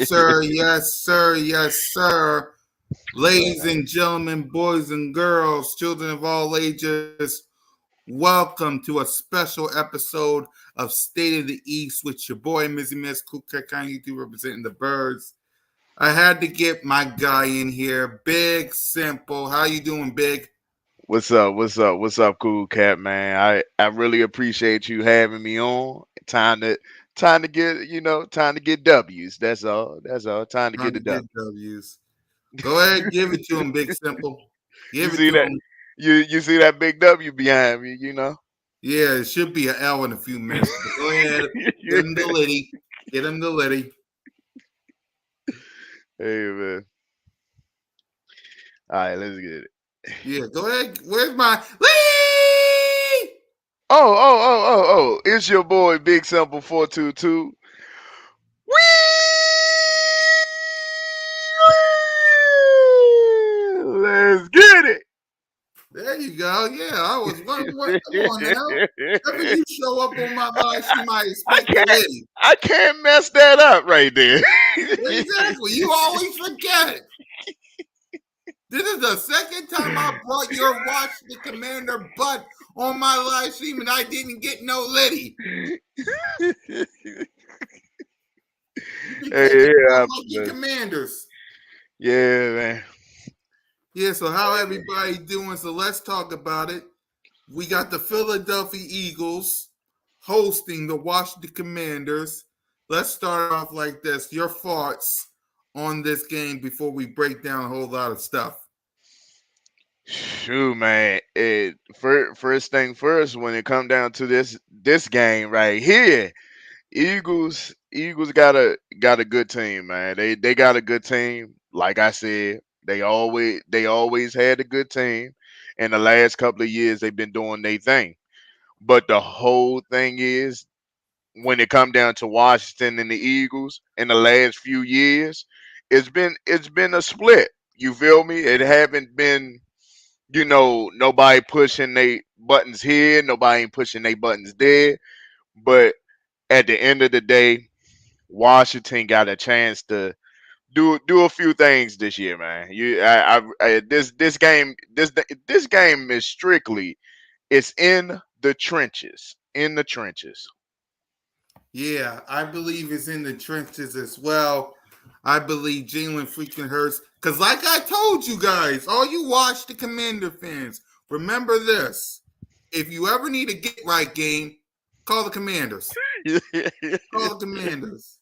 Sir, yes, sir, yes, sir. Ladies and gentlemen, boys and girls, children of all ages, welcome to a special episode of State of the East with your boy, Mizzy Miss Cool Cat YouTube representing the birds. I had to get my guy in here, Big Simple. How you doing, Big? What's up? What's up? What's up, Cool Cat man? I really appreciate you having me on. Time to get time to get W's. That's all. That's all. Time to Trying get to the get W. W's. Go ahead, give it to him, Big Simple. You Give it see to that? him. You see that big W behind me? You know. Yeah, it should be an L in a few minutes. But go ahead, get him the Liddy. Get him the Liddy. Hey man. All right, let's get it. Yeah, go ahead. Where's my Liddy? Oh! It's your boy Bigsimple422. Let's get it. There you go. Yeah, I was wondering. Come on now. Every you show up on my live stream, I expect the Liddy. I can't mess that up right there. Exactly. You always forget. This is the second time I brought your Watch the Commander butt on my live stream and I didn't get no Liddy. Hey, yeah, like your Commanders. Yeah, man. Yeah, so how everybody doing? So let's talk about it. We got the Philadelphia Eagles hosting the Washington Commanders. Let's start off like this. Your thoughts on this game before we break down a whole lot of stuff. Shoot, man. First thing first, when it come down to this game right here, Eagles got a good team, man. They got a good team. Like I said, they always had a good team. In the last couple of years, they've been doing their thing. But the whole thing is, when it come down to Washington and the Eagles in the last few years, it's been a split. You feel me? It haven't been, nobody pushing they buttons here, nobody ain't pushing they buttons there. But at the end of the day, Washington got a chance to do a few things this year, man. This game is strictly, it's in the trenches, in the trenches. Yeah, I believe it's in the trenches as well. I believe Jalen freaking Hurts. Because like I told you guys, all you Watch the Commander fans, remember this. If you ever need a get right game, call the Commanders. Call the Commanders.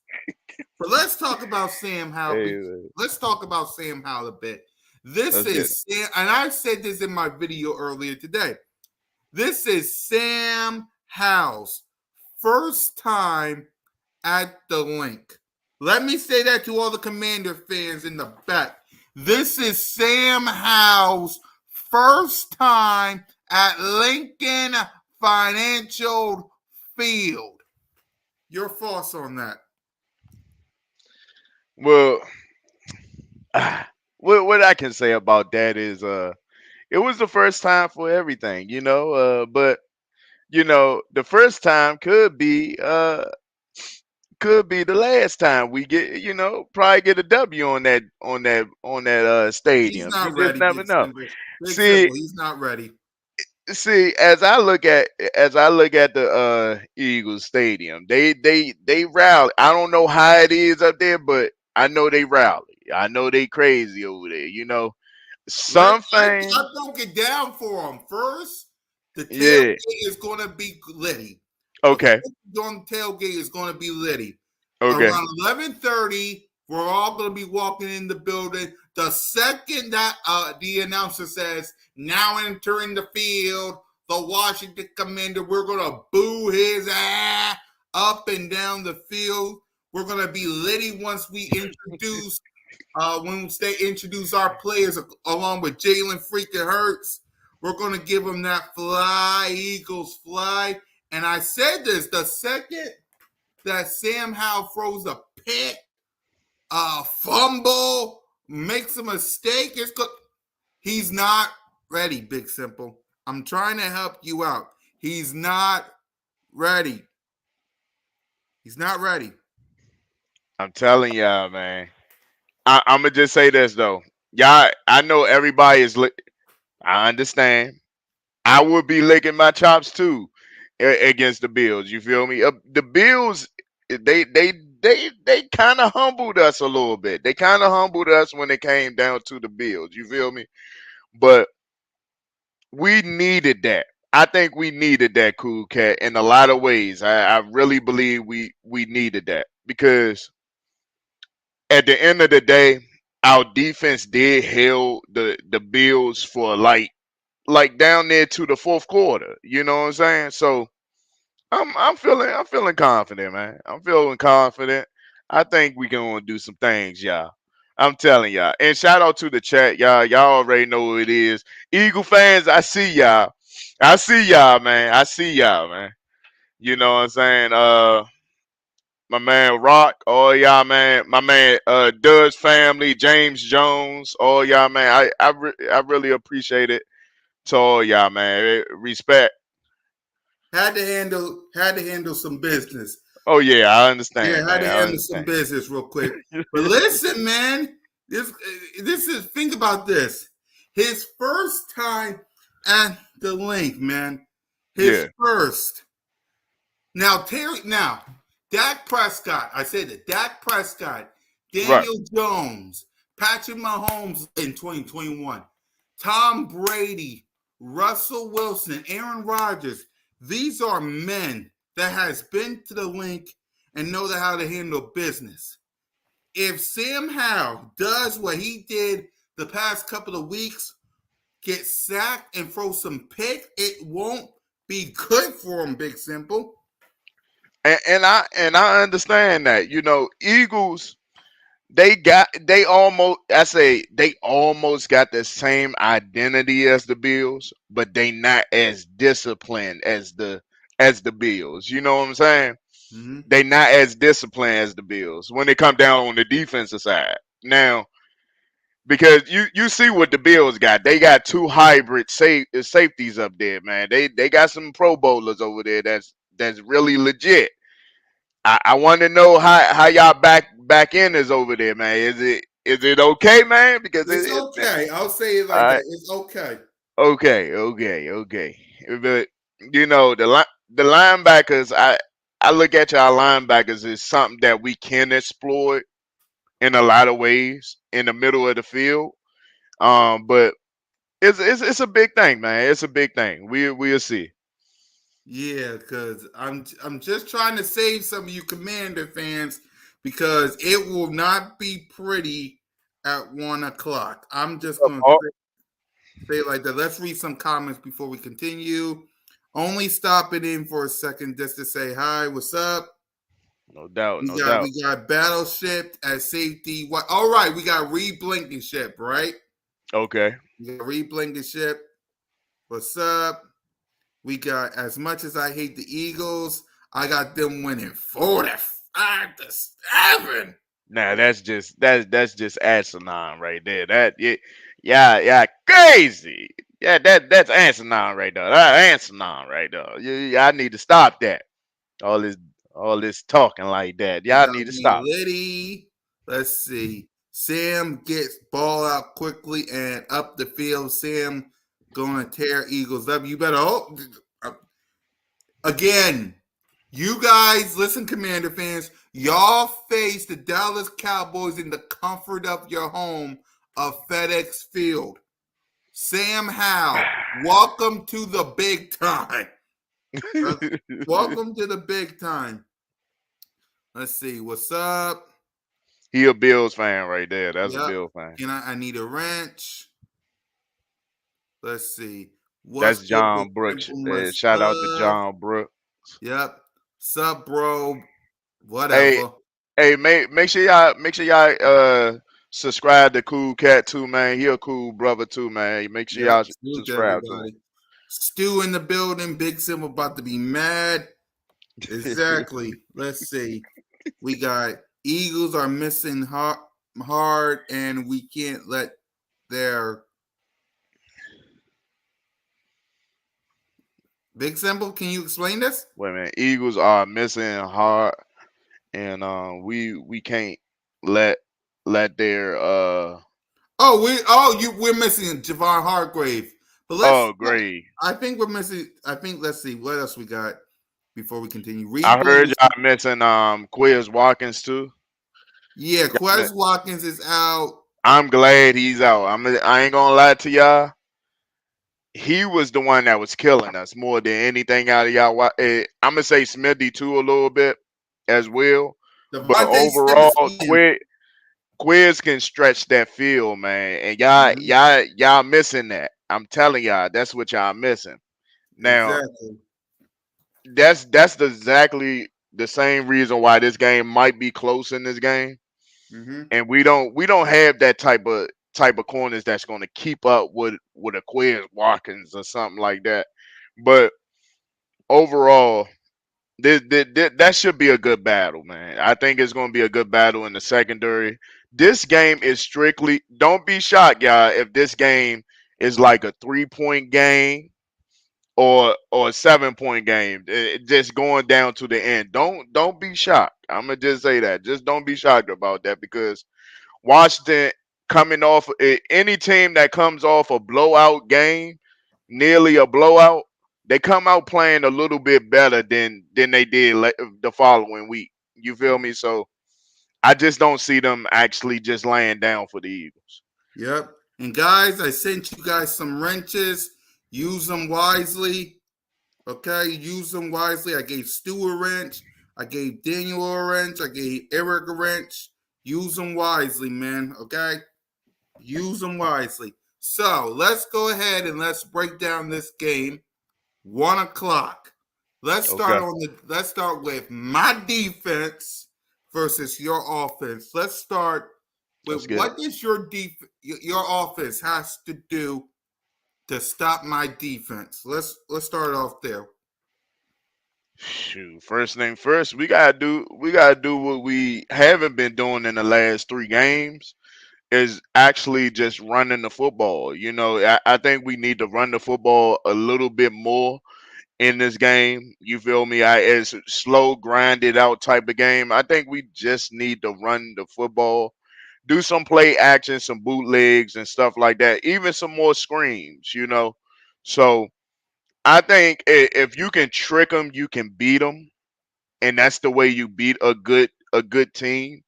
But let's talk about Sam Howell. Hey, let's talk about Sam Howell a bit. This is Sam, and I said this in my video earlier today. This is Sam Howell's first time at the link. Let me say that to all the Commander fans in the back. This is Sam Howell's first time at Lincoln Financial Field. Your thoughts on that? Well, what I can say about that is, it was the first time for everything, but the first time could be the last time we get, probably get a W on that stadium. He's not You ready, just never know. See, he's not ready. see, as I look at the Eagles Stadium, they rally. I don't know how it is up there, but I know they rally. I know they crazy over there. Let Some I fans, broke it down for them. First, the yeah, tailgate is going to be litty. The okay, first on tailgate is going to be litty. okay. Around 11:30, we're all going to be walking in the building. The second that the announcer says, "Now entering the field, the Washington Commander," we're going to boo his ass up and down the field. We're going to be litty once we introduce when they introduce our players along with Jalen freaking Hurts. We're going to give them that fly, Eagles fly. And I said this the second that Sam Howell throws a pick, a fumble, makes a mistake, he's not ready, Big Simple. I'm trying to help you out. He's not ready. He's not ready. I'm telling y'all, man. I'm gonna just say this though, y'all. I know everybody is. I understand. I would be licking my chops too against the Bills. You feel me? The Bills, they kind of humbled us a little bit. They kind of humbled us when it came down to the Bills. You feel me? But we needed that. I think we needed that, Cool Cat, in a lot of ways. I really believe we needed that because at the end of the day, our defense did held the Bills for like down there to the fourth quarter. You know what I'm saying? So I'm feeling confident, man. I'm feeling confident. I think we gonna do some things, y'all. I'm telling y'all. And shout out to the chat, y'all. Y'all already know who it is. Eagle fans, I see y'all. I see y'all, man. I see y'all, man. You know what I'm saying? My man Rock, all y'all, man. My man Dud's family, James Jones, all y'all, man. I really appreciate it to all y'all, man. Respect. Had to handle some business. Oh yeah, I Yeah, understand, I had man. to I handle some understand. business real quick. But listen, man, this is think about this. His first time at the link, man. His Yeah, first. Now, Dak Prescott. I said that Dak Prescott, right. Daniel Jones, Patrick Mahomes in 2021, Tom Brady, Russell Wilson, Aaron Rodgers. These are men that has been to the link and know how to handle business. If Sam Howell does what he did the past couple of weeks, get sacked and throw some picks, it won't be good for him, Big Simple. And I understand that. Eagles they almost got the same identity as the Bills, but they not as disciplined as the Bills. You know what I'm saying? Mm-hmm. They not as disciplined as the Bills when they come down on the defensive side. Now, because you see what the Bills got. They got two hybrid safeties up there, man. They got some Pro Bowlers over there that's really legit. I want to know how y'all back end is over there, man. Is it okay, man? Because It's it's been okay. I'll say it all like that. right. It's okay. Okay. But the linebackers, I look at y'all linebackers as something that we can exploit in a lot of ways in the middle of the field. But it's a big thing, man. It's a big thing. We'll see. Yeah, because I'm just trying to save some of you Commander fans because it will not be pretty at 1 o'clock. I'm just gonna Oh, say it like that. Let's read some comments before we continue. Only stopping in for a second just to say hi. What's up? no doubt, We no got doubt. we got Battleship at safety. What? All right, we got Reed Blankenship, right? Okay. We got Reed Blankenship. What's up? We got as much as I hate the Eagles, I got them winning 45-7. Nah, that's just asinine right there. Yeah, crazy. Yeah, that's asinine right there. That asinine right there. Y'all need to stop that. All this all this talking like that. We Y'all got need to me stop. Liddy. Let's see. Sam gets ball out quickly and up the field. Sam going to tear Eagles up. You better hope. Again, you guys, listen, Commander fans, y'all face the Dallas Cowboys in the comfort of your home of FedEx Field. Sam Howell, welcome to the big time. Welcome to the big time. Let's see, what's up? He a Bills fan right there. That's a Yep. Bills fan. And I need a wrench. Let's see. What's That's good with John Brooks. simple Shout out to stuff? John Brooks. Yep. Sup, bro? Hey, Whatever. hey, make sure y'all subscribe to Cool Cat too, man. He a cool brother too, man. Make sure Yep. y'all Salute to subscribe to everybody. Stu in the building. Big Simple about to be mad. Exactly. Let's see. We got Eagles are missing hard, and we can't let their Big Simple. Can you explain this? Wait a minute. Eagles are missing hard, and we can't let their We're missing Javon Hargrave. But great. I think we're missing. Let's see what else we got before we continue. I heard Replays. y'all missing Quiz Watkins too. Yeah, Quez Watkins is out. I'm glad he's out. I ain't gonna lie to y'all. He was the one that was killing us more than anything out of y'all. I'm gonna say Smithy too a little bit as well, but Devontae Smith overall, is in. Quiz can stretch that field, man, and y'all missing that. I'm telling y'all, that's what y'all missing. Now, Exactly. that's exactly the same reason why this game might be close in this game, and we don't have that type of corners that's going to keep up with a Quiz Watkins or something like that. But overall, that should be a good battle, man. I think it's going to be a good battle in the secondary. This game is strictly. Don't be shocked, y'all, if this game is like a 3-point game or a 7-point game, just going down to the end. Don't be shocked. I'm gonna just say that. Just don't be shocked about that because Washington coming off any team that comes off a blowout game, nearly a blowout, they come out playing a little bit better than they did the following week. You feel me? So I just don't see them actually just laying down for the Eagles. Yep. And guys, I sent you guys some wrenches. Use them wisely. Okay, use them wisely. I gave Stu a wrench. I gave Daniel a wrench. I gave Eric a wrench. Use them wisely, man. Okay, use them wisely. So let's go ahead and let's break down this game. 1:00. Let's start Okay, Let's start with my defense versus your offense. Let's start let's with get it. what does your offense has to do to stop my defense. Let's start off there. Shoot, first thing first, we gotta do what we haven't been doing in the last 3 games is actually just running the football. I think we need to run the football a little bit more in this game. You feel me? It's a slow, grinded out type of game. I think we just need to run the football, do some play action, some bootlegs and stuff like that, even some more screams. So I think if you can trick them, you can beat them, and that's the way you beat a good team.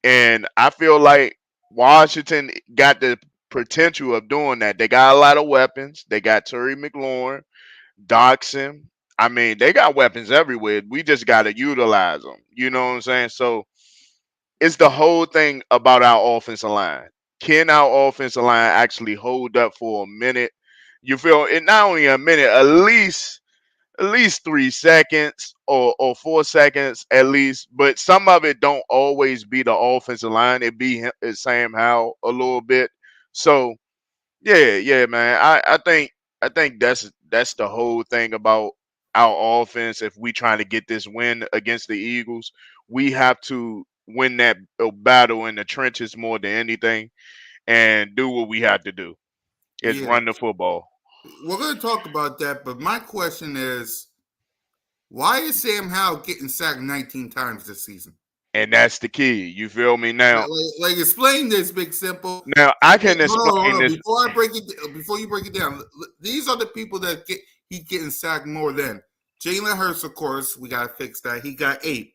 And I feel like Washington got the potential of doing that. They got a lot of weapons. They got Terry McLaurin, Doxson. I mean, they got weapons everywhere. We just got to utilize them. You know what I'm saying? So it's the whole thing about our offensive line. Can our offensive line actually hold up for a minute? You feel it? Not only a minute, at least 3 seconds or 4 seconds at least. But some of it don't always be the offensive line. It be it's Sam Howell a little bit. So yeah, man. I think that's the whole thing about our offense. If we trying to get this win against the Eagles, we have to win that battle in the trenches more than anything, and do what we have to do is Yeah, run the football. we're going to talk about that. But my question is, why is Sam Howell getting sacked 19 times this season? and that's the key. You feel me now? Explain this, Big Simple. Now I can Hold explain on. this. Before you break it down, these are the people that he getting sacked more than Jalen Hurts. Of course, we gotta fix that. He got 8.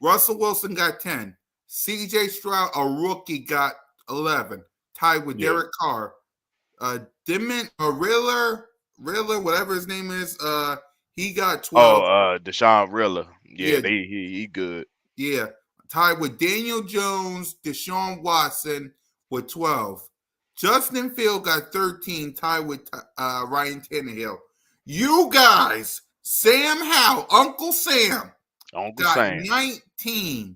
Russell Wilson got 10. C.J. Stroud, a rookie, got 11, tied with Yeah. Derek Carr. Dimon or Riller, whatever his name is, he got 12. Oh, Deshaun Riller. Yeah, Yeah, he good. yeah, tied with Daniel Jones, Deshaun Watson with 12. Justin Field got 13, tied with Ryan Tannehill. You guys, Sam Howell, Uncle Sam, Uncle got Sam. 19.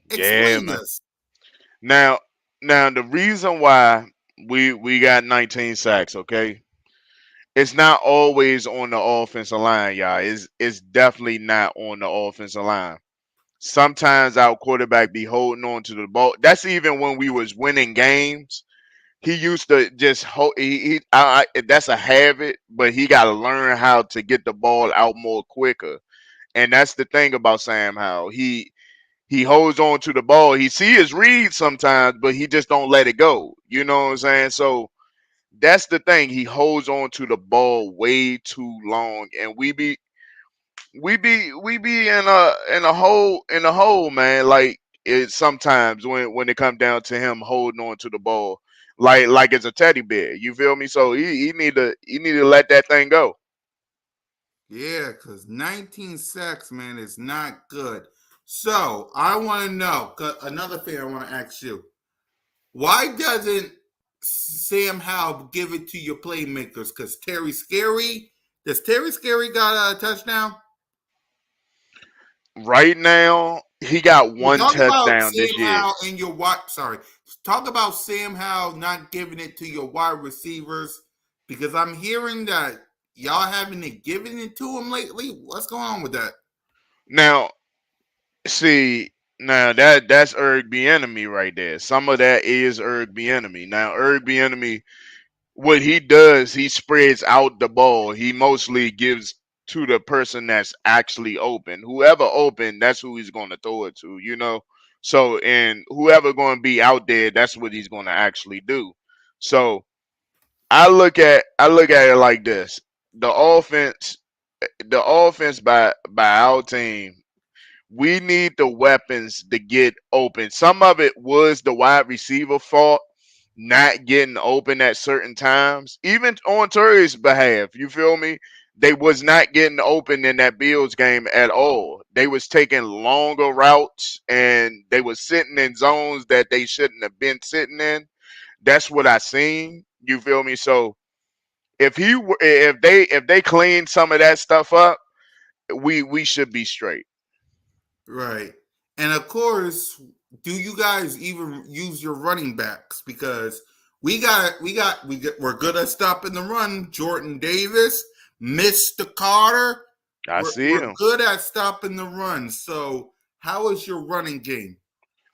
Yeah, Explain man. this. Now, the reason why we got 19 sacks, okay? It's not always on the offensive line, y'all. It's definitely not on the offensive line. Sometimes our quarterback be holding on to the ball. That's even when we was winning games. He used to just hold. That's a habit, but he got to learn how to get the ball out more quicker. And that's the thing about Sam Howell. He holds on to the ball. He see his read sometimes, but he just don't let it go. You know what I'm saying? So that's the thing. He holds on to the ball way too long, and we be in a hole, man. Like it sometimes when it come down to him holding on to the ball, like it's a teddy bear. You feel me? So he need to let that thing go. Yeah, because 19 sacks, man, is not good. So I want to know, another thing I want to ask you. Why doesn't Sam Howell give it to your playmakers? Because does Terry Scary got a touchdown? Right now, he got Well, one talk about touchdown Sam this year. Howell and your sorry. Talk about Sam Howell not giving it to your wide receivers because I'm hearing that y'all haven't given it to him lately. What's going on with that? Now, see, now that's Erg enemy right there. Some of that is Erg enemy. Now, Erg enemy, what he does, he spreads out the ball. He mostly gives to the person that's actually open. Whoever open, that's who he's going to throw it to. So and whoever going to be out there, that's what he's going to actually do. So I look at it like this: the offense, by our team, we need the weapons to get open. Some of it was the wide receiver fault, not getting open at certain times. Even on Terry's behalf, you feel me? They was not getting open in that Bills game at all. They was taking longer routes and they was sitting in zones that they shouldn't have been sitting in. That's what I seen. You feel me? So if they clean some of that stuff up, we should be straight. Right. And of course, do you guys even use your running backs? Because we're good at stopping the run. Jordan Davis, Mr. Carter, I see we're him. good at stopping the run. So how is your running game?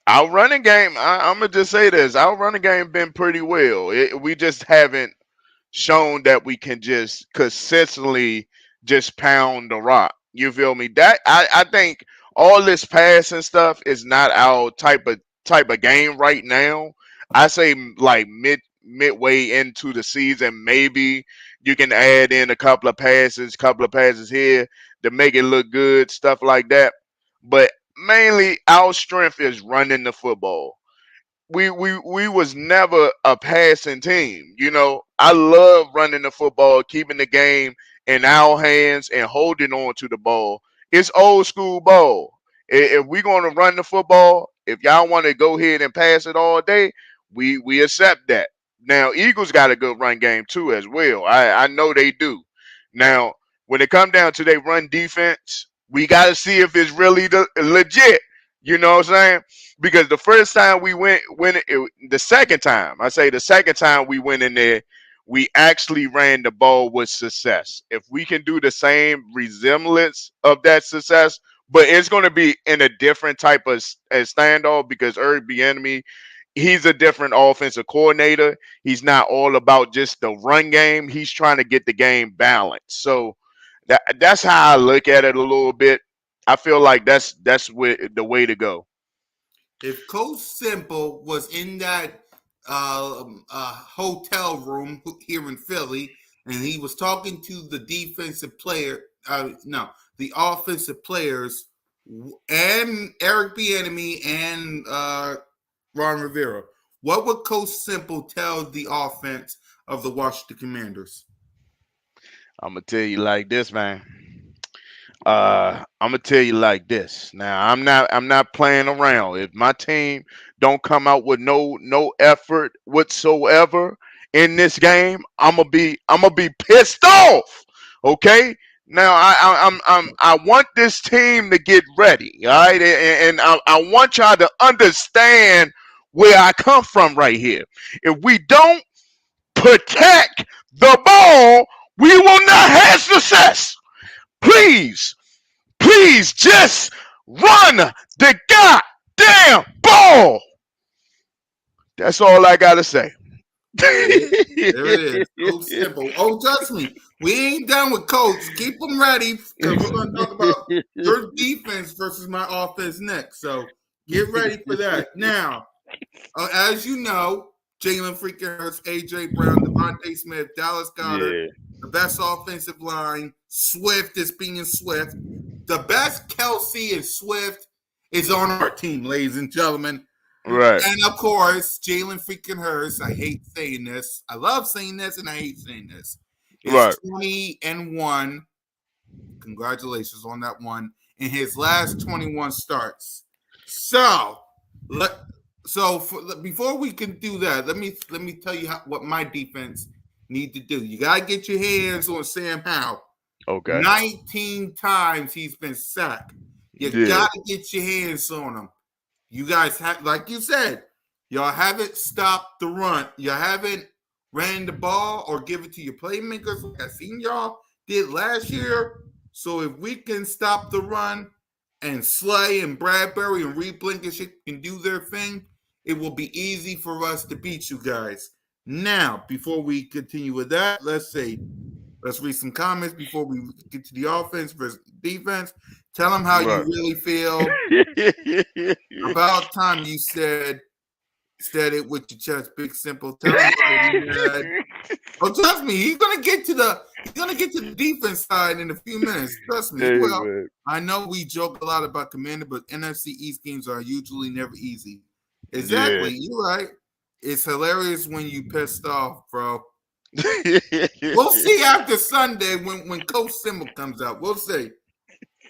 Our running game, I'm gonna just say this: our running game been pretty well. We just haven't shown that we can just consistently just pound the rock. You feel me? That I think all this passing stuff is not our type of game right now. I say like midway into the season, maybe you can add in a couple of passes here to make it look good, stuff like that. But mainly our strength is running the football. We was never a passing team. I love running the football, keeping the game in our hands and holding on to the ball. It's old school ball. If we're going to run the football, if y'all want to go ahead and pass it all day, we accept that. Now Eagles got a good run game too as well. I know they do. Now when it come down to their run defense, we got to see if it's really legit. You know what I'm saying? Because the first time we the second time, I say the second time we went in there, we actually ran the ball with success. If we can do the same resemblance of that success, but it's going to be in a different type of standoff because Eric Bieniemy, he's a different offensive coordinator. He's not all about just the run game. He's trying to get the game balanced. So that's how I look at it a little bit. I feel like that's the way to go. if Coach Simple was in that hotel room here in Philly, and he was talking to the defensive player, no, the offensive players, and Eric Bieniemy and Ron Rivera, what would Coach Simple tell the offense of the Washington Commanders? I'm gonna tell you like this, man. I'm gonna tell you like this. Now, I'm not playing around. If my team don't come out with no effort whatsoever in this game, I'm gonna be pissed off. Okay. Now, I want this team to get ready. All right, and I want y'all to understand where I come from right here. If we don't protect the ball, we will not have success. Please, please just run the goddamn ball. That's all I gotta say. There it is. So simple. Oh, trust me, we ain't done with Coach. Keep them ready because we're going to talk about your defense versus my offense next. So get ready for that. Now, as you know, Jalen freaking Hurts, AJ Brown, Devontae Smith, Dallas Goddard, Yeah, the best offensive line. Swift is being Swift. The best Kelsey and Swift is on our team, ladies and gentlemen. right, And of course, Jalen freaking Hurts. I hate saying this. I love saying this, and I hate saying this. Is right. 20-1. Congratulations on that one. In his last 21 starts. So, before we can do that, let me tell you what my defense need to do. You gotta get your hands on Sam Howell. Okay. 19 times he's been sacked. You Yeah, gotta get your hands on him. You guys have, like you said, y'all haven't stopped the run. You haven't ran the ball or give it to your playmakers like I seen y'all did last year. So if we can stop the run and Slay and Bradbury and Reed Blankenship can do their thing, it will be easy for us to beat you guys. Now, before we continue with that, let's read some comments before we get to the offense versus defense. Tell them how you right. really feel. About time you said it with your chest, big simple. Tell him what he had. Oh, trust me, he's gonna get to the defense side in a few minutes. Trust me, he Hey, will. man. I know we joke a lot about Commander, but NFC East games are usually never easy. Yeah. Exactly, you're right. It's hilarious when you pissed off, bro. We'll see after Sunday when Coach Simmel comes out. We'll see.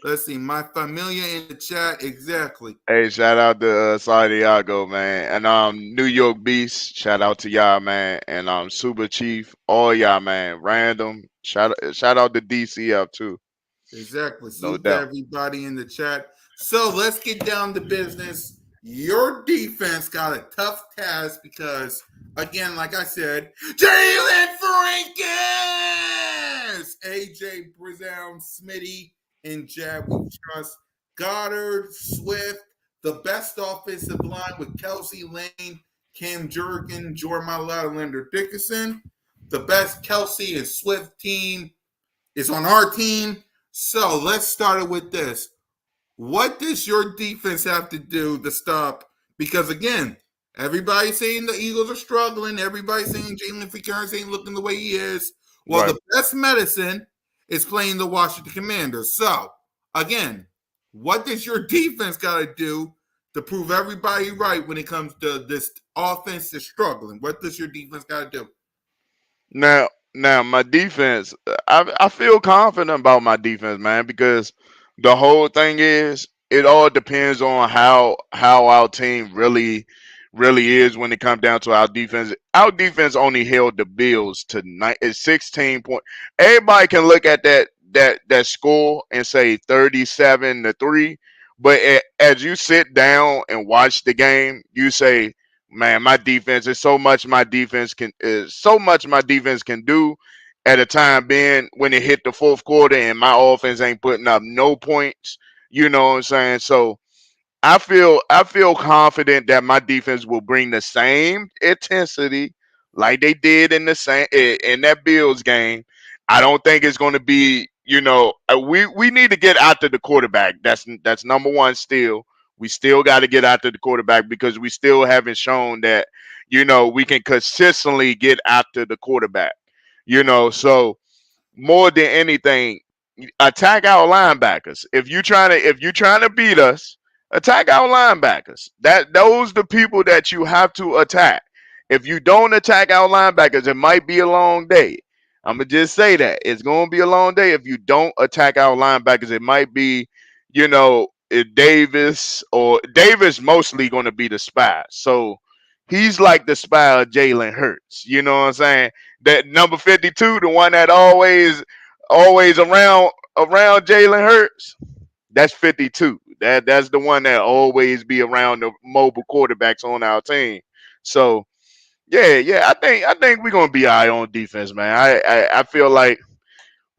Let's see. My familia in the chat. Exactly. Hey, shout out to Santiago, man, and New York Beast. Shout out to y'all, man, and Super Chief, all y'all, man. Random. Shout out to DCF too, Exactly. no Salute to doubt. everybody in the chat. So let's get down to business. Your defense got a tough task because, again, like I said, Jalen Frankens, AJ Brown, Smitty, and Jab we trust. Goddard, Swift, the best offensive line with Kelsey Lane, Cam Jurgen, Jordan Mailata, Leonard Dickerson. The best Kelsey and Swift team is on our team. So let's start it with this. What does your defense have to do to stop? Because again, everybody's saying the Eagles are struggling. Everybody's saying Jalen Fitzgerald ain't looking the way he is. Well, Right. the best medicine is playing the Washington Commanders. So again, what does your defense got to do to prove everybody right when it comes to this offense that's struggling? What does your defense got to do? Now, my defense. I feel confident about my defense, man, because the whole thing is it all depends on how our team really is when it comes down to our defense. Our defense only held the Bills to 16 point. Everybody can look at that score and say 37-3, but as you sit down and watch the game, you say, man, my defense is so much my defense can do at a time being when it hit the fourth quarter and my offense ain't putting up no points. You know what I'm saying? So I feel confident that my defense will bring the same intensity like they did in that Bills game. I don't think it's going to be, we need to get after the quarterback. That's number one still. We still got to get after the quarterback because we still haven't shown that, we can consistently get after the quarterback. So more than anything, attack our linebackers. If you trying to beat us, attack our linebackers. Those the people that you have to attack. If you don't attack our linebackers, it might be a long day. I'm gonna just say that it's gonna be a long day if you don't attack our linebackers. It might be, Davis or Davis mostly gonna be the spy. So he's like the spy of Jalen Hurts. You know what I'm saying? That number 52, the one that always around Jalen Hurts. That's 52. That's the one that always be around the mobile quarterbacks on our team. So yeah. I think we're gonna be all right on defense, man. I feel like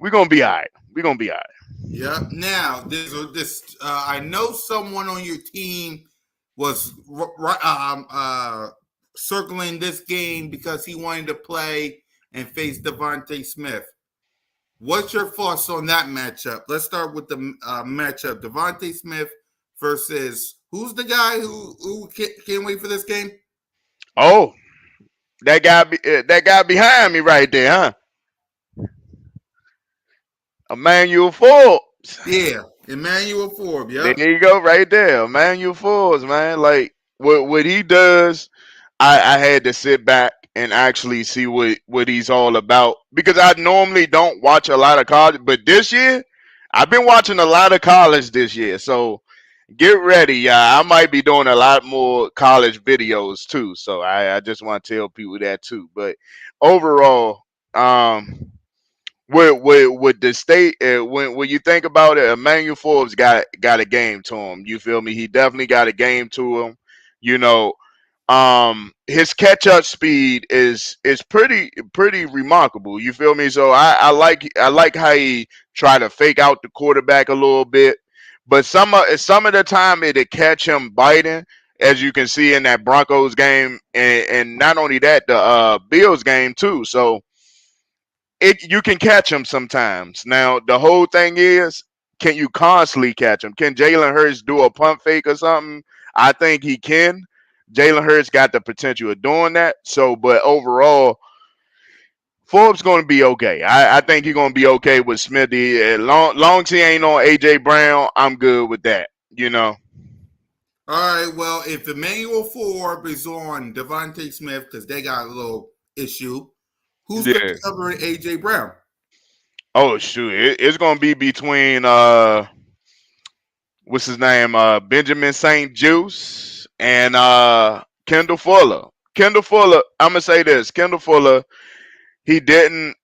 we're gonna be all right. We're gonna be all right. Yep. Now, this I know someone on your team was circling this game because he wanted to play and face Devontae Smith. What's your thoughts on that matchup? Let's start with the matchup: Devontae Smith versus who's the guy who can't wait for this game? Oh, that guy behind me right there, huh? Emmanuel Forbes. Yeah, Emmanuel Forbes. There Yep. you go, right there, Emmanuel Forbes, man. Like what he does, I had to sit back and actually see what he's all about because I normally don't watch a lot of college, but this year I've been watching a lot of college this year. So get ready, yeah. I might be doing a lot more college videos too. So I just want to tell people that too. But overall, with the state, when you think about it, Emmanuel Forbes got a game to him. You feel me? He definitely got a game to him. You know, his catch up speed is pretty remarkable. You feel me? So I like how he try to fake out the quarterback a little bit, but some of the time it'll catch him biting, as you can see in that Broncos game, and not only that, the Bills game too. So you can catch him sometimes. Now the whole thing is, can you constantly catch him? Can Jalen Hurts do a pump fake or something? I think he can. Jalen Hurts got the potential of doing that. So, but overall, Forbes going to be okay. I think he's going to be okay with Smithy. Long as he ain't on AJ Brown, I'm good with that. All right. Well, if Emmanuel Forbes is on Devontae Smith because they got a little issue, who's going to Yeah. cover AJ Brown? Oh shoot, it's going to be between what's his name, Benjamin St. Juice and Kendall Fuller. Kendall Fuller. I'm gonna say this. Kendall Fuller. He didn't.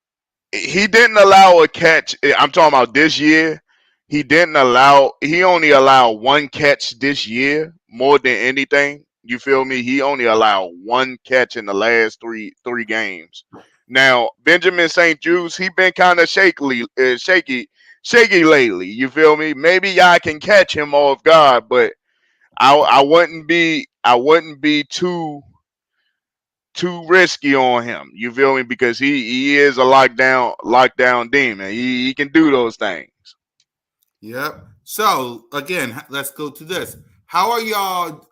He didn't allow a catch. I'm talking about this year. He didn't allow. He only allowed one catch this year more than anything. You feel me? He only allowed one catch in the last three games. Now Benjamin St. Juice, he been kind of shaky lately. You feel me? Maybe y'all can catch him off guard, but I wouldn't be too risky on him. You feel me? Because he is a lockdown demon. He can do those things. Yep. So again, let's go to this. How are y'all?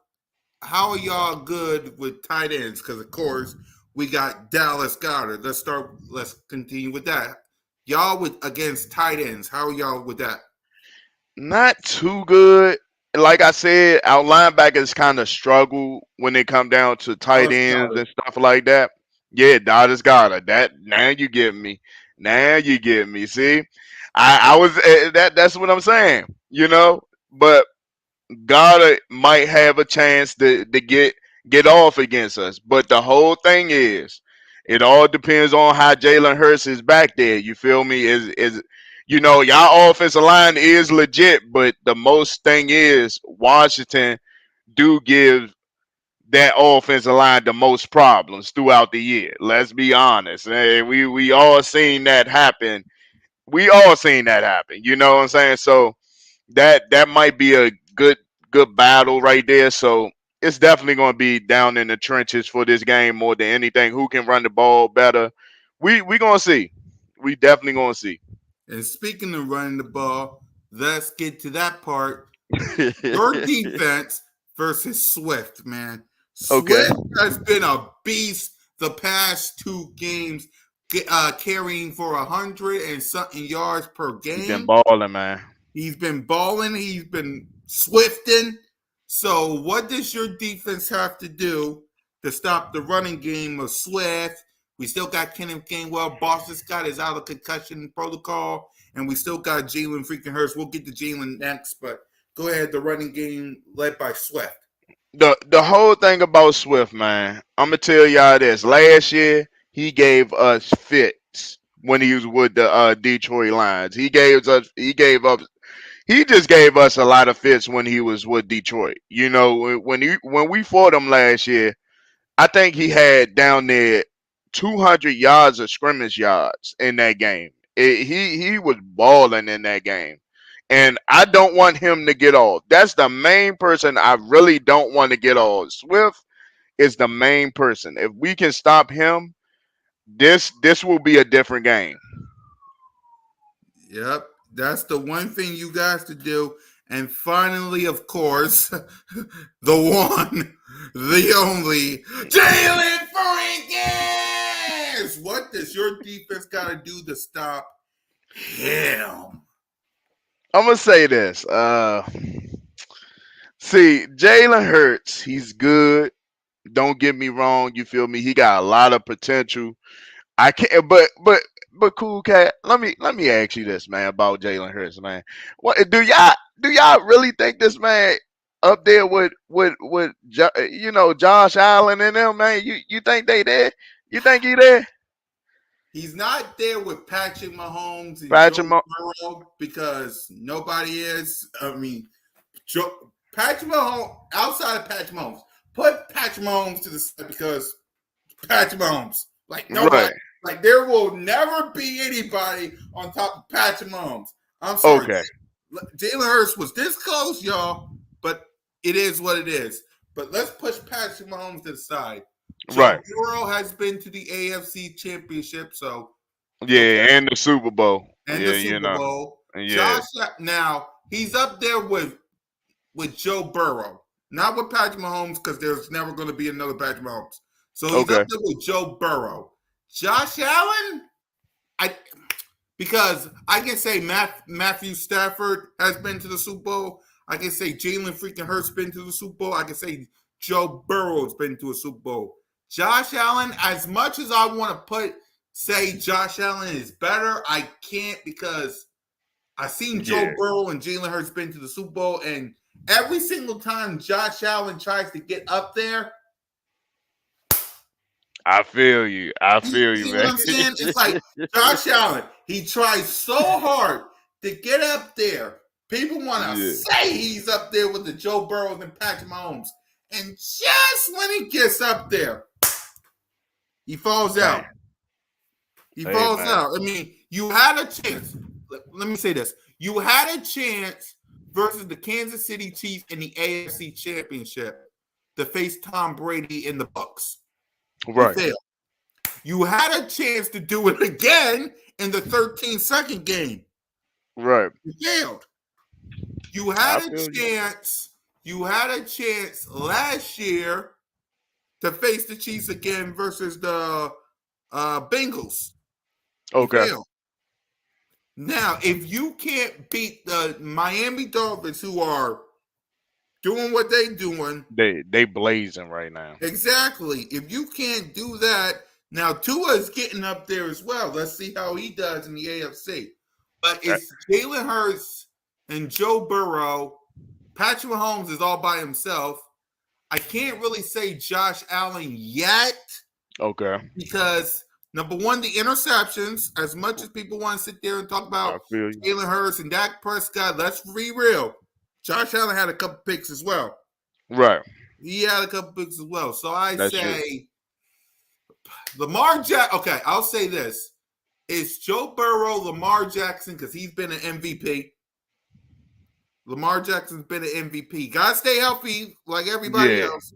How are y'all good with tight ends? Because of course we got Dallas Goddard. Let's start. Let's continue with that. Y'all with against tight ends. How are y'all with that? Not too good. Like I said, our linebackers kind of struggle when they come down to tight Dallas ends Goddard. and stuff like that. Yeah, Dallas Goddard. That now you get me. Now you get me. See, I was that's what I'm saying. But Goddard might have a chance to get off against us. But the whole thing is, it all depends on how Jalen Hurts is back there. You feel me? Is y'all offensive line is legit, but the most thing is Washington do give that offensive line the most problems throughout the year. Let's be honest. We all seen that happen. We all seen that happen. You know what I'm saying? So that might be a good battle right there. So it's definitely going to be down in the trenches for this game more than anything. Who can run the ball better? We gonna see. We definitely gonna see. And speaking of running the ball, let's get to that part. Your defense versus Swift, man. Okay. Swift has been a beast the past 2 games, carrying for 100 and something yards per He been game. balling, man. He's been balling. He's been swifting. So, what does your defense have to do to stop the running game of Swift? We still got Kenneth Gainwell. Boston Scott is out of concussion protocol, and we still got Jalen freaking Hurts. We'll get to Jalen next, but go ahead. The running game led by Swift. The whole thing about Swift, man. I'm gonna tell y'all this. Last year, he gave us fits when he was with the Detroit Lions. He just gave us a lot of fits when he was with Detroit. You know, when we fought him last year, I think he had down there 200 yards of scrimmage yards in that game. He was balling in that game, and I don't want him to get off. That's the main person I really don't want to get off. Swift is the main person. If we can stop him, this will be a different game. Yep. That's the one thing you guys to do. And finally, of course, the one, the only, Jalen Freaking! What does your defense got to do to stop him? I'm gonna say this. See, Jalen Hurts, he's good. Don't get me wrong. You feel me? He got a lot of potential. I can't, but cool cat. Let me ask you this, man, about Jalen Hurts, man. What do y'all really think this man up there with Josh Allen and them, man? You think they there? You think he there? He's not there with Patrick Mahomes and Patrick Joe Burrow because nobody is. I mean, Patrick Mahomes, outside of Patrick Mahomes, put Patrick Mahomes to the side because Patrick Mahomes. Like nobody, Right. like there will never be anybody on top of Patrick Mahomes. I'm sorry. Okay. Jalen Hurts was this close, y'all, but it is what it is. But let's push Patrick Mahomes to the side. Joe Right. Burrow has been to the AFC Championship, so Yeah, okay, and the Super Bowl. and Yeah, the Super Bowl. Yeah. Now he's up there with Joe Burrow, not with Patrick Mahomes, because there's never going to be another Patrick Mahomes. So he's Okay. up there with Joe Burrow. Josh Allen, because I can say Matthew Stafford has been to the Super Bowl. I can say Jalen freaking Hurts been to the Super Bowl. I can say Joe Burrow's been to a Super Bowl. Josh Allen, as much as I want to say Josh Allen is better, I can't because I've seen Joe Yeah. Burrow and Jalen Hurts been to the Super Bowl, and every single time Josh Allen tries to get up there, I feel you. I feel you, see what man. I'm saying? It's like Josh Allen, he tries so hard to get up there. People want to Yeah. say he's up there with the Joe Burrows and Patrick Mahomes. And just when he gets up there, he falls out. He Hey, falls man. out. I mean, you had a chance. Let me say this. You had a chance versus the Kansas City Chiefs in the AFC Championship to face Tom Brady in the Bucs. Right. You failed. You had a chance to do it again in the 13-second game. Right. You failed. You had a chance. You had a chance last year to face the Chiefs again versus the Bengals. Okay. You failed. Now, if you can't beat the Miami Dolphins, who are doing what they're doing, They blazing right now. exactly. If you can't do that, now Tua is getting up there as well. Let's see how he does in the AFC. But it's Jalen Hurts and Joe Burrow. Patrick Mahomes is all by himself. I can't really say Josh Allen yet Okay. because number one, the interceptions. As much as people want to sit there and talk I about feel you. Jalen Hurts and Dak Prescott, let's be real. Josh Allen had a couple picks as well. Right. He had a couple picks as well. So I That's say Lamar Jackson. Okay, I'll say this. It's Joe Burrow, Lamar Jackson, because he's been an MVP. Lamar Jackson's been an MVP. Gotta stay healthy like everybody else.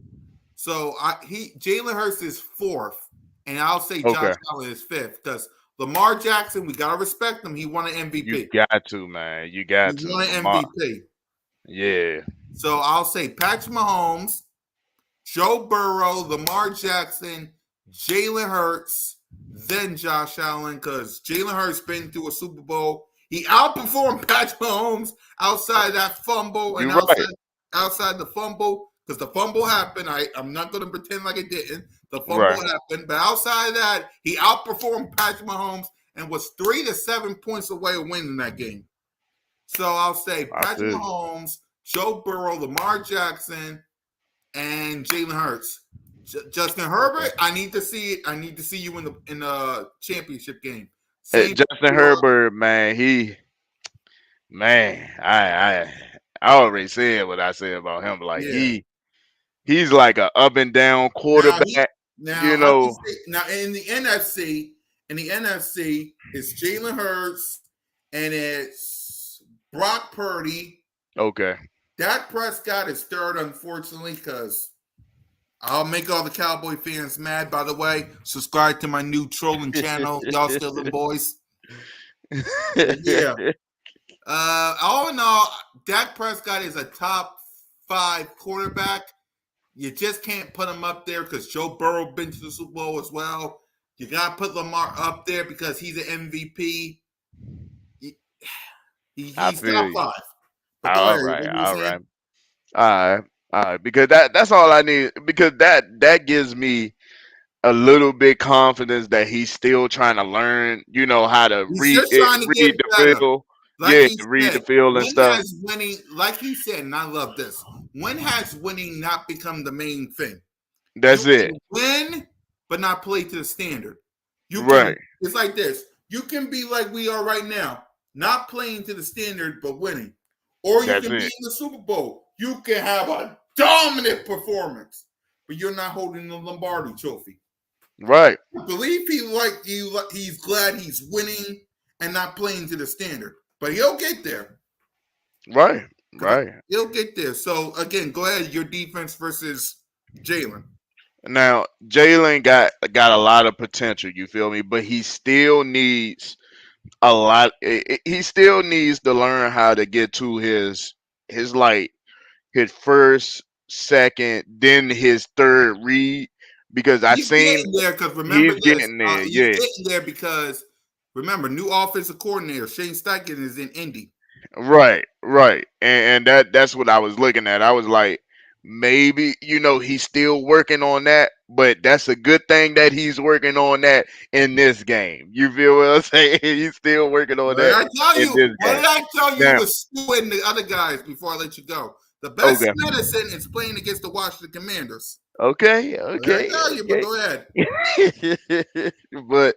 So Jalen Hurts is fourth, and I'll say Josh Allen is fifth because Lamar Jackson, we gotta respect him. He won an MVP. You got to, man. You got to. He won an MVP. Yeah. So I'll say Patrick Mahomes, Joe Burrow, Lamar Jackson, Jalen Hurts, then Josh Allen, because Jalen Hurts been through a Super Bowl. He outperformed Patrick Mahomes outside that fumble and You're right. outside the fumble, because the fumble happened. I'm not going to pretend like it didn't. The fumble Right. happened, but outside of that, he outperformed Patrick Mahomes and was 3 to 7 points away of winning that game. So I'll say I Patrick feel you. Mahomes, Joe Burrow, Lamar Jackson, and Jalen Hurts. Justin Okay. Herbert, I need to see it. I need to see you in the championship game. Same Justin for Herbert, man, man, I already said what I said about him. Like yeah. he's like a up and down Now he quarterback. now You I can know, say now in the NFC, it's Jalen Hurts and it's Brock Purdy. okay. Dak Prescott is third, unfortunately, because I'll make all the Cowboy fans mad. By the way, subscribe to my new trolling channel. Y'all still them boys. But yeah. All in all, Dak Prescott is a top 5 quarterback. You just can't put him up there because Joe Burrow been to the Super Bowl as well. You got to put Lamar up there because he's an MVP. He, I he's feel top you. 5. But go All ahead. right, What you were all saying? right, all right, all right. Because that's all I need. Because that gives me a little bit confidence that he's still trying to learn. You know how to He's just trying to get read the better. field. Like Yeah, he read the said, field and when stuff. has winning, like he said, and I love this, when has winning not become the main thing? You That's it. can win, but not play to the standard. You can, Right. it's like this. You can be like we are right now, not playing to the standard, but winning. Or you That's can be it. in the Super Bowl. You can have a dominant performance, but you're not holding the Lombardi trophy. Right. I believe he's glad he's winning and not playing to the standard. But he'll get there. Right. Because Right. he'll get there. So again, go ahead. Your defense versus Jalen. Now Jalen got a lot of potential. You feel me? But he still needs a lot. He still needs to learn how to get to his like his first, second, then his third read. Because I He's seen getting there because remember he's this. getting there. He's Yeah. getting there because remember, new offensive coordinator Shane Steichen is in Indy. Right, right, and that's what I was looking at. I was like, maybe he's still working on that, but that's a good thing that he's working on that in this game. You feel what I'm saying? He's still working on What did that I tell in you? this What game. did I tell you Now, with Stu and the other guys before I let you go? The best okay, medicine is playing against the Washington Commanders. okay, What did I okay, tell you? But go ahead. okay. But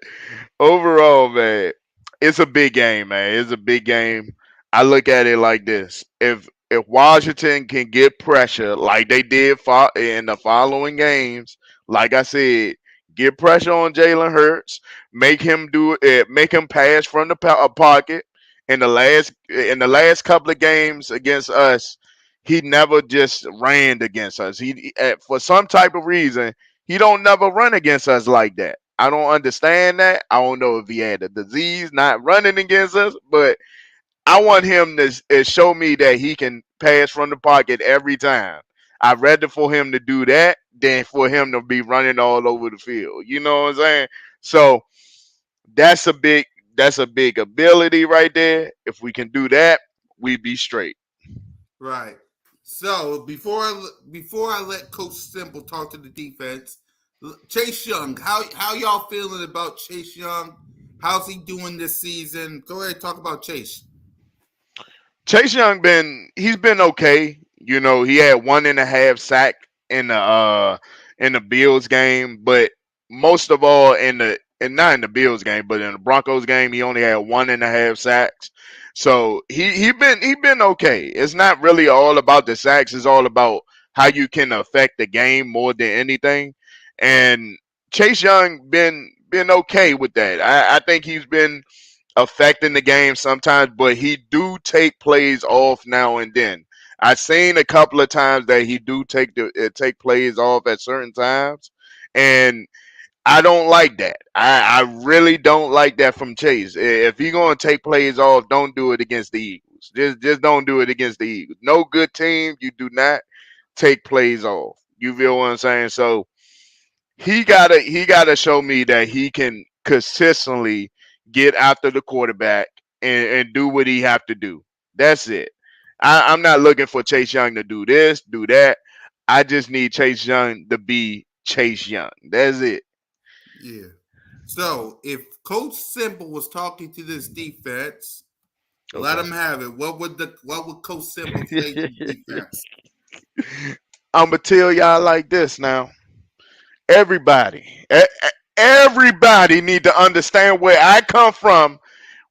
overall, man, it's a big game, man. It's a big game. I look at it like this: if Washington can get pressure like they did in the following games, like I said, get pressure on Jalen Hurts, make him do it, make him pass from the pocket. In the last couple of games against us, he never just ran against us. For some type of reason, he don't never run against us like that. I don't understand that. I don't know if he had a disease not running against us, but I want him to show me that he can pass from the pocket every time. I'd rather for him to do that than for him to be running all over the field. You know what I'm saying? So that's a big that's a big ability right there. If we can do that, we be straight. Right. So before I let Coach Simple talk to the defense, Chase Young, how y'all feeling about Chase Young? How's he doing this season? Go ahead, talk about Chase. Chase Young he's been okay. He had 1.5 sack in the Bills game, but most of all and not in the Bills game, but in the Broncos game, he only had 1.5 sacks. So he been okay. It's not really all about the sacks. It's all about how you can affect the game more than anything. And Chase Young been okay with that. I think he's been affecting the game sometimes, but he do take plays off now and then. I've seen a couple of times that he do take plays off at certain times, and I don't like that. I really don't like that from Chase. If you're gonna take plays off, don't do it against the Eagles. Eagles. Just don't do it against the Eagles. No good team, you do not take plays off. You feel what I'm saying? So he gotta show me that he can consistently get after the quarterback and do what he have to do. That's it. I'm not looking for Chase Young to do this, do that. I just need Chase Young to be Chase Young. That's it. Yeah. So if Coach Simple was talking to this defense, let Okay. him have it. What would Coach Simple say to the defense? I'm gonna tell y'all like this now. Everybody, everybody need to understand where I come from.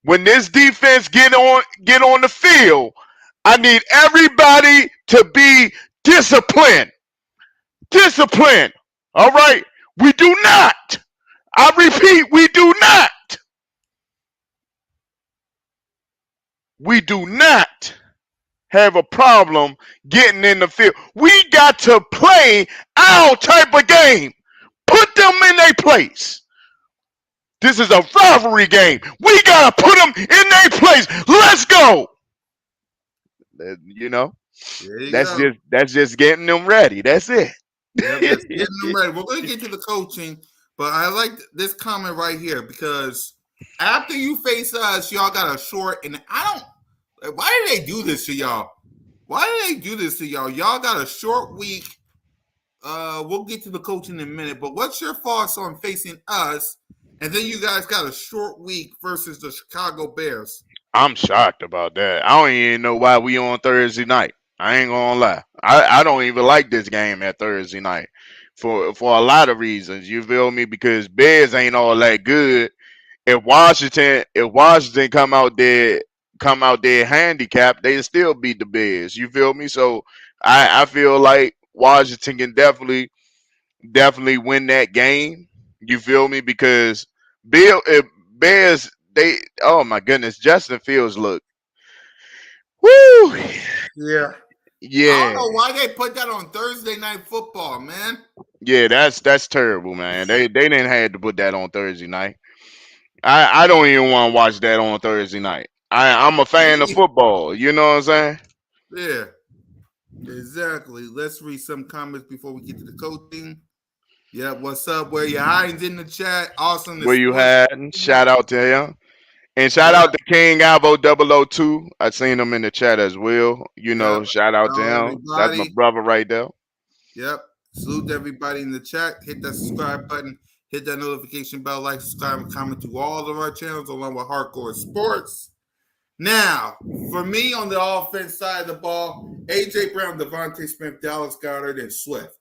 When this defense get on the field, I need everybody to be disciplined. Discipline. All right. We do not. I repeat, we do not. We do not have a problem getting in the field. We got to play our type of game. Put them in their place. This is a rivalry game. We gotta put them in their place. Let's go. You know, There you that's go. just getting them ready. That's it. Yep, that's getting them ready. We're going to get to the coaching, but I like this comment right here because after you face us, y'all got a short, and I don't. Why did they do this to y'all? Why did they do this to y'all? Y'all got a short week. We'll get to the coaching in a minute, but what's your thoughts on facing us? And then you guys got a short week versus the Chicago Bears. I'm shocked about that. I don't even know why we on Thursday night. I ain't gonna lie. I don't even like this game at Thursday night for a lot of reasons. You feel me? Because Bears ain't all that good. If Washington come out there handicapped, they still beat the Bears. You feel me? So I feel like Washington can definitely win that game. You feel me? Because Bears, they, oh my goodness, Justin Fields look, woo, Yeah. I don't yeah, know why they put that on Thursday Night Football, man. yeah. That's terrible, man. They didn't have to put that on Thursday night. I don't even want to watch that on Thursday night. I'm a fan of football. You know what I'm saying? Yeah, exactly. Let's read some comments before we get to the coaching. Yeah, what's up? Where you hiding in the chat? Awesome. The Where you sports. had shout out to him. And shout Yeah. out to King Alvo 002. I seen him in the chat as well. Yep. Shout out to Hello, him. That's my everybody. brother right there. Yep. Salute to everybody in the chat. Hit that subscribe button. Hit that notification bell. Like, subscribe, and comment to all of our channels along with Hardcore Sports. Now, for me on the offense side of the ball, AJ Brown, Devontae Smith, Dallas Goedert, and Swift.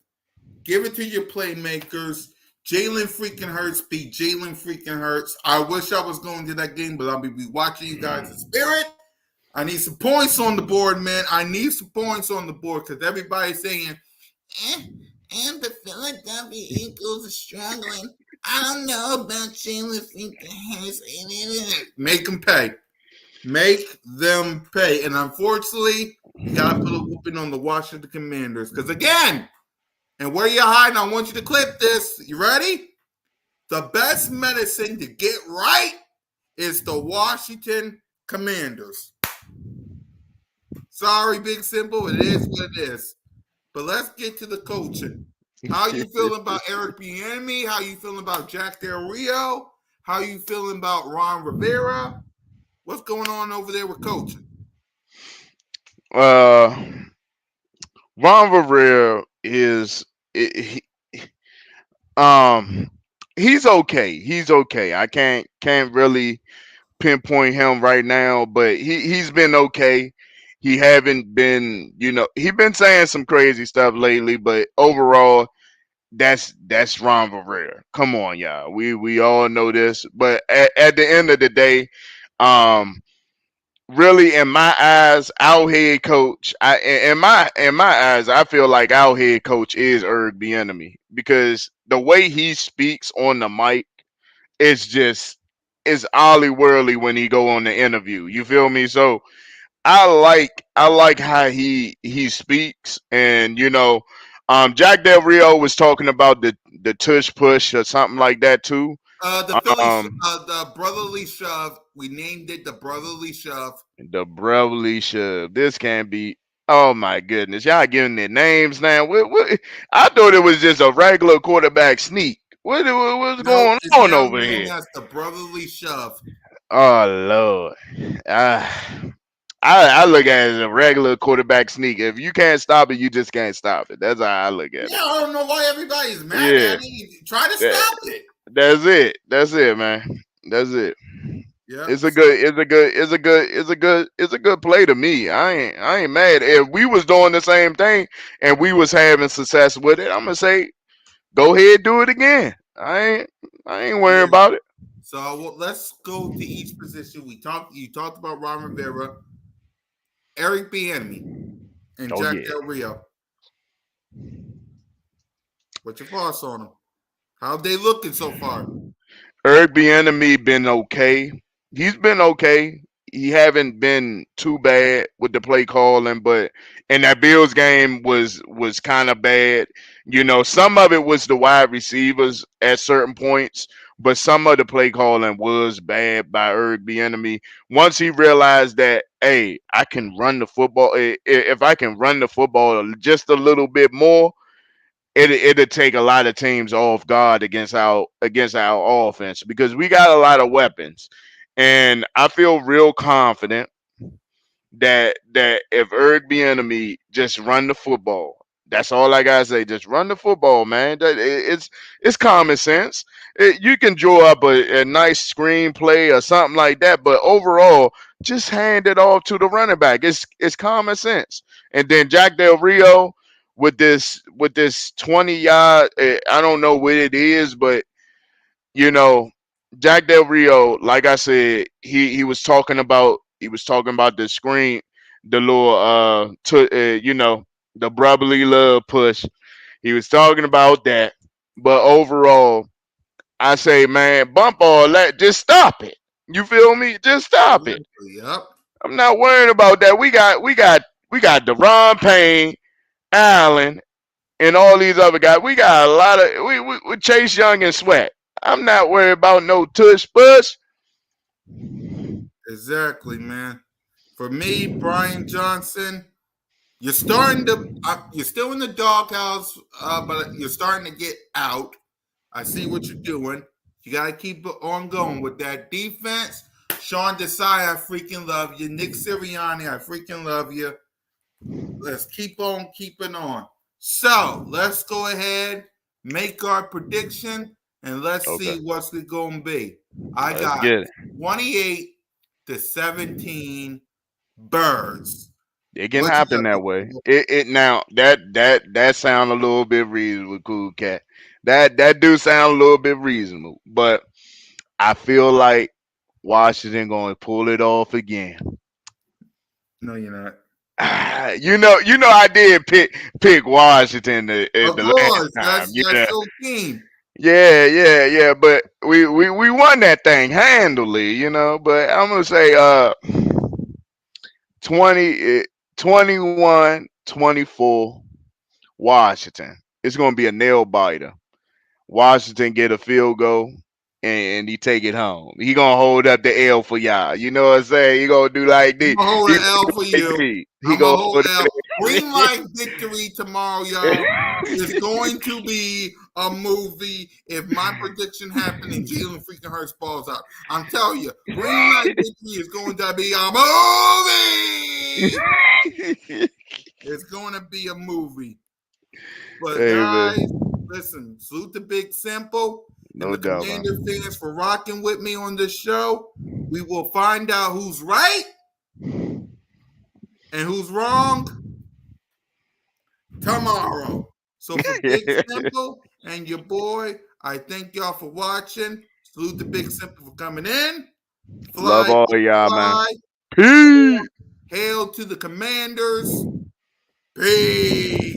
Give it to your playmakers. Jalen freaking Hurts beat Jalen freaking Hurts. I wish I was going to that game, but I'll be watching you guys in spirit. I need some points on the board, man. I need some points on the board because everybody's saying, and the Philadelphia Eagles are struggling. I don't know about Jalen freaking Hurts. Make them pay. Make them pay. And unfortunately, you got to put a whooping on the Washington Commanders. Because again, and where you're hiding, I want you to clip this. You ready? The best medicine to get right is the Washington Commanders. Sorry, Big Simple. It is what it is. But let's get to the coaching. How you feeling about Eric Bieniemy? How you feeling about Jack Del Rio? How you feeling about Ron Rivera? What's going on over there with coaching? Uh, Ron Rivera is um he's okay. He's okay. I can't really pinpoint him right now, but he's been okay. He haven't been, he been saying some crazy stuff lately, but overall, that's Ron Rivera. Come on, y'all. We all know this, but at the end of the day, um, really in my eyes, our head coach, in my eyes, I feel like our head coach is Eric Bieniemy because the way he speaks on the mic is just is ollie whirly when he go on the interview. You feel me? So I like how he speaks, and Jack Del Rio was talking about the tush push or something like that too. The Philly, the brotherly shove. We named it the brotherly shove. The brotherly shove. This can't be. Oh my goodness, y'all giving their names now. What? I thought it was just a regular quarterback sneak. What's No, going it's on now over known here? as the brotherly shove. Oh Lord. I look at it as a regular quarterback sneak. If you can't stop it, you just can't stop it. That's how I look at Yeah, it. I don't know why everybody's mad Yeah, at it. Try to that, stop it. that's it. That's it, man. That's it. Yep. It's a good, it's a good, it's a good, it's a good, it's a good play to me. I ain't mad. If we was doing the same thing and we was having success with it, I'm gonna say, go ahead, do it again. I ain't worrying Yeah. about it. So let's go to each position. You talked about Ron Rivera, Eric Bieniemy, and Oh Jack yeah. Del Rio. What's your thoughts on them? How they looking so far? Eric Bieniemy been okay. He's been okay. He haven't been too bad with the play calling, but and that Bills game was kind of bad. Some of it was the wide receivers at certain points, but some of the play calling was bad by Eric Bieniemy. Once he realized that, hey, I can run the football. If I can run the football just a little bit more, it'll take a lot of teams off guard against our offense because we got a lot of weapons, and I feel real confident that if Eric Bieniemy just run the football, that's all I gotta say. Just run the football, man. It's common sense. You can draw up a nice screenplay or something like that, but overall, just hand it off to the running back. It's common sense. And then Jack Del Rio with this 20 yard. I don't know what it is, but you know, Jack Del Rio, like I said, he was talking about the screen, the little the brotherly love push. He was talking about that, but overall, I say, man, bump all that. Just stop it. You feel me? Just stop it. Exactly. Yep. I'm not worrying about that. We got Deron Payne, Allen, and all these other guys. We got a lot of we Chase Young and Sweat. I'm not worried about no tush push. Exactly, man. For me, Brian Johnson, you're still in the doghouse, but you're starting to get out. I see what you're doing. You got to keep it on going with that defense. Sean Desai, I freaking love you. Nick Sirianni, I freaking love you. Let's keep on keeping on. So let's go ahead, make our prediction, and let's Okay, see what's it going to be. I let's got get it. 28-17 Birds. It can What you happen got? that way. It now that sound a little bit reasonable, cool cat. That do sound a little bit reasonable, but I feel like Washington going to pull it off again. No, you're not. I did pick Washington Of the last course, time. that's your team. Yeah. But we won that thing handily, But I'm gonna say 20, 21-24 Washington. It's gonna be a nail biter. Washington get a field goal and he take it home. He gonna hold up the L for y'all. You know what I'm saying? He gonna do like I'm this. gonna hold He an gonna L do for like you. this. He I'm gonna gonna hold hold L. Green light victory tomorrow, y'all. It's going to be a movie if my prediction happened and Jalen freaking Hurts balls out. I'm telling you, green light victory is going to be a movie. It's going to be a movie. But Hey man, guys, listen, salute the Big Simple and no the doubt, Commander man. fans for rocking with me on this show. We will find out who's right and who's wrong tomorrow. So for Big Simple and your boy, I thank y'all for watching. Salute the Big Simple for coming in. Love Fly, all of y'all, man. fly. Peace. Hail to the Commanders. Peace.